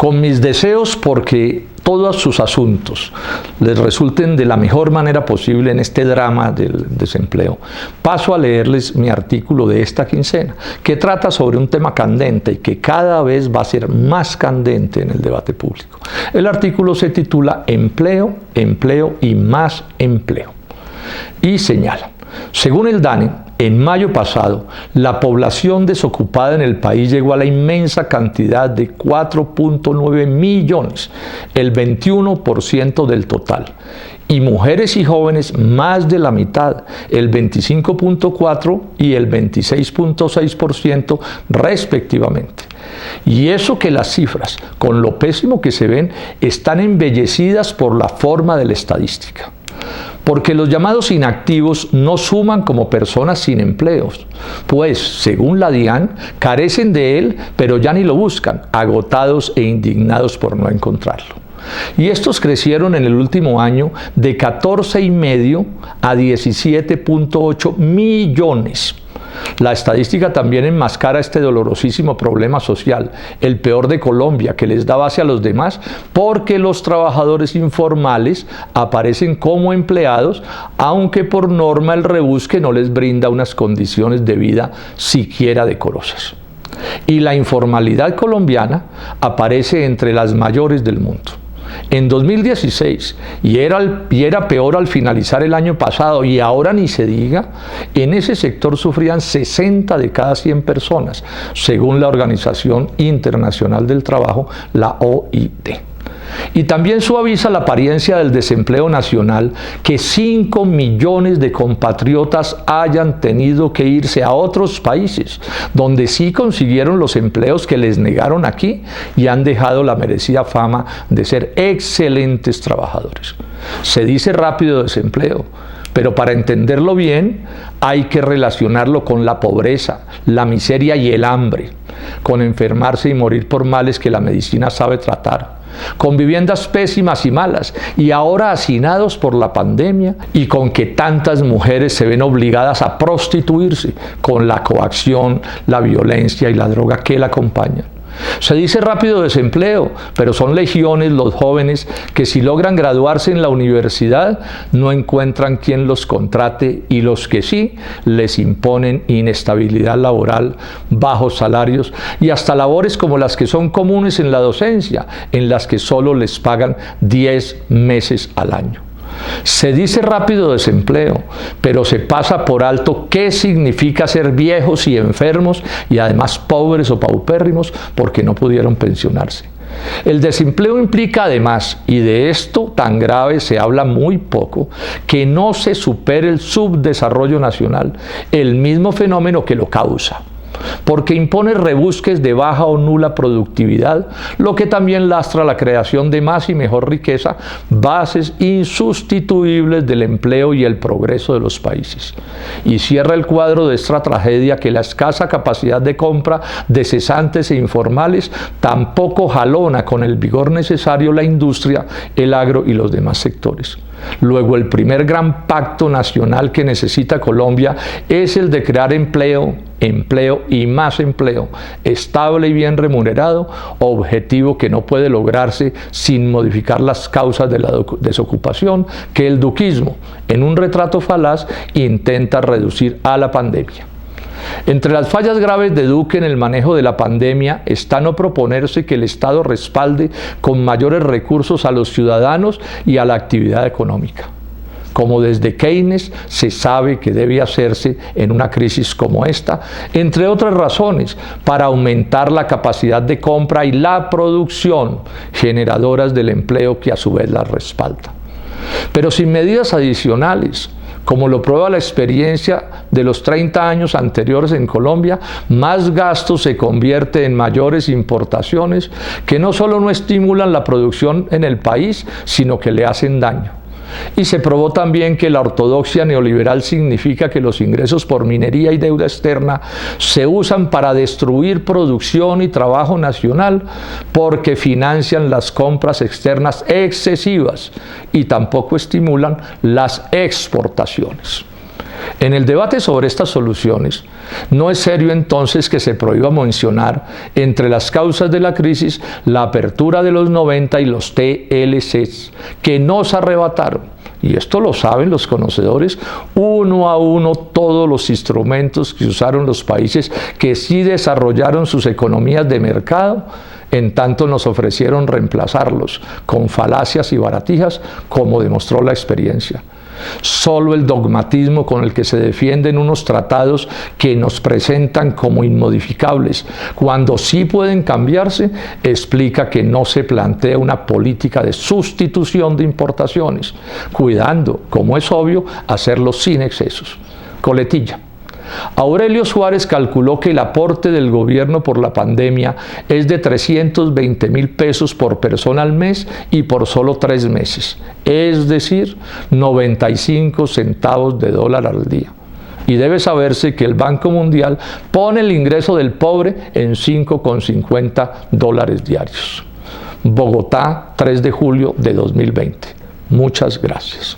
Con mis deseos porque todos sus asuntos les resulten de la mejor manera posible en este drama del desempleo, paso a leerles mi artículo de esta quincena, que trata sobre un tema candente y que cada vez va a ser más candente en el debate público. El artículo se titula Empleo, empleo y más empleo. Y señala, según el DANE, en mayo pasado, la población desocupada en el país llegó a la inmensa cantidad de 4.9 millones, el 21% del total. Y mujeres y jóvenes más de la mitad, el 25.4% y el 26.6% respectivamente. Y eso que las cifras, con lo pésimo que se ven, están embellecidas por la forma de la estadística. Porque los llamados inactivos no suman como personas sin empleos, pues, según la DIAN, carecen de él, pero ya ni lo buscan, agotados e indignados por no encontrarlo. Y estos crecieron en el último año de 14,5 a 17.8 millones. La estadística también enmascara este dolorosísimo problema social, el peor de Colombia, que les da base a los demás, porque los trabajadores informales aparecen como empleados, aunque por norma el rebusque no les brinda unas condiciones de vida siquiera decorosas. Y la informalidad colombiana aparece entre las mayores del mundo. En 2016, y era peor al finalizar el año pasado, y ahora ni se diga, en ese sector sufrían 60 de cada 100 personas, según la Organización Internacional del Trabajo, la OIT. Y también suaviza la apariencia del desempleo nacional que 5 millones de compatriotas hayan tenido que irse a otros países, donde sí consiguieron los empleos que les negaron aquí y han dejado la merecida fama de ser excelentes trabajadores. Se dice rápido desempleo, pero para entenderlo bien hay que relacionarlo con la pobreza, la miseria y el hambre, con enfermarse y morir por males que la medicina sabe tratar, con viviendas pésimas y malas, y ahora hacinados por la pandemia, y con que tantas mujeres se ven obligadas a prostituirse con la coacción, la violencia y la droga que la acompañan. Se dice rápido desempleo, pero son legiones los jóvenes que si logran graduarse en la universidad no encuentran quien los contrate, y los que sí les imponen inestabilidad laboral, bajos salarios y hasta labores como las que son comunes en la docencia, en las que solo les pagan 10 meses al año. Se dice rápido desempleo, pero se pasa por alto qué significa ser viejos y enfermos y además pobres o paupérrimos porque no pudieron pensionarse. El desempleo implica además, y de esto tan grave se habla muy poco, que no se supere el subdesarrollo nacional, el mismo fenómeno que lo causa, porque impone rebusques de baja o nula productividad, lo que también lastra la creación de más y mejor riqueza, bases insustituibles del empleo y el progreso de los países. Y cierra el cuadro de esta tragedia que la escasa capacidad de compra de cesantes e informales tampoco jalona con el vigor necesario la industria, el agro y los demás sectores. Luego, el primer gran pacto nacional que necesita Colombia es el de crear empleo, empleo y más empleo, estable y bien remunerado, objetivo que no puede lograrse sin modificar las causas de la desocupación que el duquismo, en un retrato falaz, intenta reducir a la pandemia. Entre las fallas graves de Duque en el manejo de la pandemia está no proponerse que el Estado respalde con mayores recursos a los ciudadanos y a la actividad económica, como desde Keynes se sabe que debe hacerse en una crisis como esta, entre otras razones, para aumentar la capacidad de compra y la producción generadoras del empleo que a su vez las respalda. Pero sin medidas adicionales, como lo prueba la experiencia de los 30 años anteriores en Colombia, más gasto se convierte en mayores importaciones que no solo no estimulan la producción en el país, sino que le hacen daño. Y se probó también que la ortodoxia neoliberal significa que los ingresos por minería y deuda externa se usan para destruir producción y trabajo nacional porque financian las compras externas excesivas y tampoco estimulan las exportaciones. En el debate sobre estas soluciones, no es serio entonces que se prohíba mencionar entre las causas de la crisis la apertura de los 90 y los TLCs, que nos arrebataron, y esto lo saben los conocedores, uno a uno todos los instrumentos que usaron los países que sí desarrollaron sus economías de mercado, en tanto nos ofrecieron reemplazarlos con falacias y baratijas, como demostró la experiencia. Solo el dogmatismo con el que se defienden unos tratados que nos presentan como inmodificables, cuando sí pueden cambiarse, explica que no se plantea una política de sustitución de importaciones, cuidando, como es obvio, hacerlo sin excesos. Coletilla. Aurelio Suárez calculó que el aporte del gobierno por la pandemia es de 320.000 pesos por persona al mes y por solo 3 meses, es decir, 95 centavos de dólar al día. Y debe saberse que el Banco Mundial pone el ingreso del pobre en $5,50 diarios. Bogotá, 3 de julio de 2020. Muchas gracias.